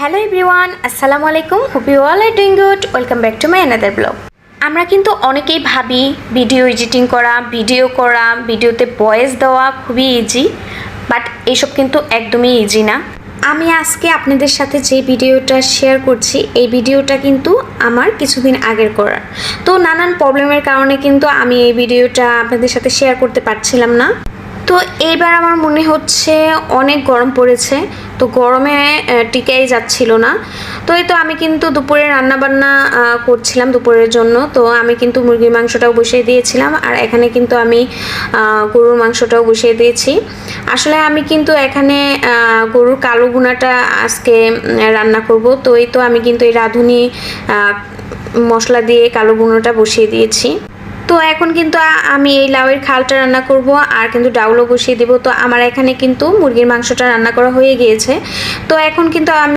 Hello everyone, আসসালামু আলাইকুম। Hope you all are doing good. Welcome back to my another blog. আমরা কিন্তু অনেকেই ভাবি ভিডিও এডিটিং করা, ভিডিওতে ভয়েস দেওয়া খুবই ইজি, বাট এইসব কিন্তু একদমই ইজি না। আমি আজকে আপনাদের সাথে যে ভিডিওটা শেয়ার করছি, এই ভিডিওটা কিন্তু আমার কিছুদিন আগের করা। তো নানান প্রবলেমের কারণে কিন্তু আমি এই ভিডিওটা আপনাদের সাথে শেয়ার করতে পারছিলাম না। তো এইবার আমার মনে হচ্ছে অনেক গরম পড়েছে, তো গরমে টিকাই যাচ্ছিল না। তো এই তো আমি কিন্তু দুপুরে রান্নাবান্না করছিলাম দুপুরের জন্য। তো আমি কিন্তু মুরগির মাংসটাও বসিয়ে দিয়েছিলাম, আর এখানে কিন্তু আমি গরুর মাংসটাও বসিয়ে দিয়েছি। আসলে আমি কিন্তু এখানে গরুর কালো ভুনাটা আজকে রান্না করব। তো এই তো আমি কিন্তু এই রাঁধুনি মশলা দিয়ে কালো ভুনাটা বসিয়ে দিয়েছি। তো এখন কিন্তু আমি এই লাউয়ের খালটা রান্না করব, আর কিন্তু ডাউলও বসিয়ে দেব। তো আমার এখানে কিন্তু মুরগির মাংসটা রান্না করা হয়ে গিয়েছে। তো এখন কিন্তু আমি